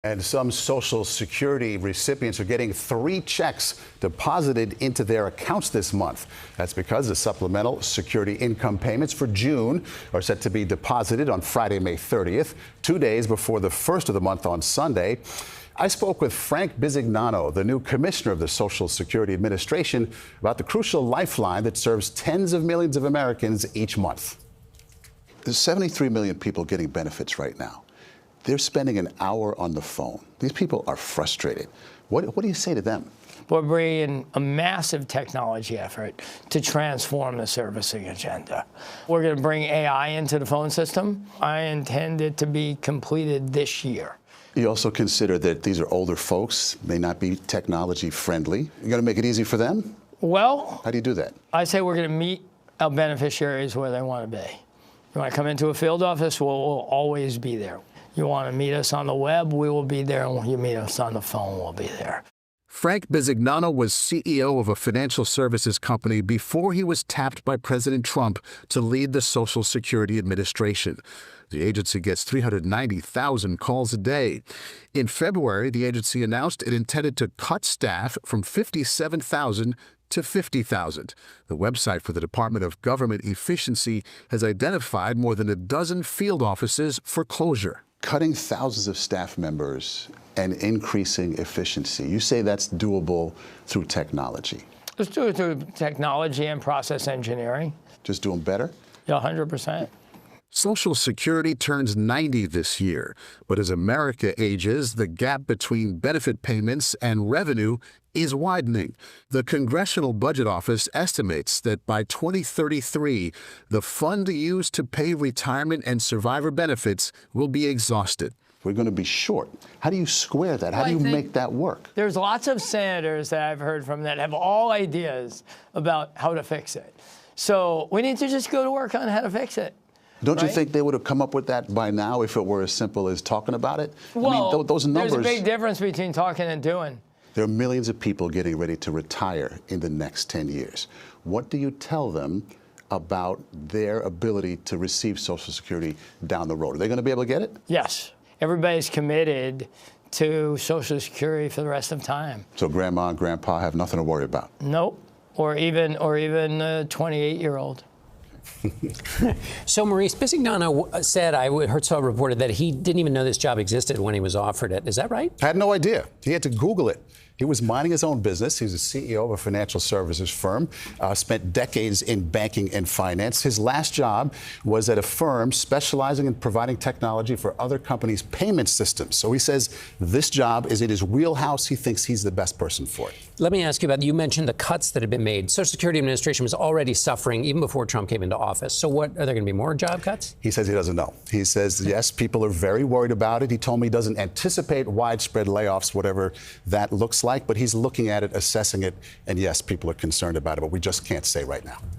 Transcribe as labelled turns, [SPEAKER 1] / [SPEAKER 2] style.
[SPEAKER 1] And some Social Security recipients are getting 3 checks deposited into their accounts this month. That's because the supplemental security income payments for June are set to be deposited on Friday, May 30th, 2 days before the first of the month on Sunday. I spoke with Frank Bisignano, the new commissioner of the Social Security Administration, about the crucial lifeline that serves tens of millions of Americans each month. There's 73 million people getting benefits right now. They're spending an hour on the phone. These people are frustrated. What do you say to them?
[SPEAKER 2] We're bringing a massive technology effort to transform the servicing agenda. We're going to bring AI into the phone system. I intend it to be completed this year.
[SPEAKER 1] You also consider that these are older folks, may not be technology friendly. You're going to make it easy for them?
[SPEAKER 2] Well,
[SPEAKER 1] how do you do that?
[SPEAKER 2] I say we're going to meet our beneficiaries where they want to be. You want to come into a field office, we'll always be there. You want to meet us on the web, we will be there. And when you meet us on the phone, we'll be there.
[SPEAKER 3] Frank Bisignano was CEO of a financial services company before he was tapped by President Trump to lead the Social Security Administration. The agency gets 390,000 calls a day. In February, the agency announced it intended to cut staff from 57,000 to 50,000. The website for the Department of Government Efficiency has identified more than a dozen field offices for closure.
[SPEAKER 1] Cutting thousands of staff members and increasing efficiency, you say that's doable through technology?
[SPEAKER 2] Let's do it through technology and process engineering.
[SPEAKER 1] Just do them better?
[SPEAKER 2] Yeah, 100%.
[SPEAKER 3] Social Security turns 90 this year, but as America ages, the gap between benefit payments and revenue is widening. The Congressional Budget Office estimates that by 2033, the fund used to pay retirement and survivor benefits will be exhausted.
[SPEAKER 1] We're going to be short. How do you square that? How do you make that work?
[SPEAKER 2] There's lots of senators that I've heard from that have all ideas about how to fix it. So we need to just go to work on how to fix it.
[SPEAKER 1] Don't you think they would have come up with that by now if it were as simple as talking about it?
[SPEAKER 2] Well,
[SPEAKER 1] I mean, those numbers.
[SPEAKER 2] There's a big difference between talking and doing.
[SPEAKER 1] There are millions of people getting ready to retire in the next 10 years. What do you tell them about their ability to receive Social Security down the road? Are they going to be able to get it?
[SPEAKER 2] Yes. Everybody's committed to Social Security for the rest of time.
[SPEAKER 1] So grandma and grandpa have nothing to worry about?
[SPEAKER 2] Nope. Or even a 28-year-old.
[SPEAKER 4] So Maurice Bisignano said, I heard so reported that he didn't even know this job existed when he was offered it. Is that right?
[SPEAKER 1] I had no idea. He had to Google it. He was minding his own business. He was the CEO of a financial services firm, spent decades in banking and finance. His last job was at a firm specializing in providing technology for other companies' payment systems. So he says this job is in his wheelhouse. He thinks he's the best person for it.
[SPEAKER 4] Let me ask you about, you mentioned the cuts that have been made. Social Security Administration was already suffering even before Trump came into office. So what, are there going to be more job cuts?
[SPEAKER 1] He says he doesn't know. He says, yes, people are very worried about it. He told me he doesn't anticipate widespread layoffs, whatever that looks like, but he's looking at it, assessing it, and yes, people are concerned about it, but we just can't say right now.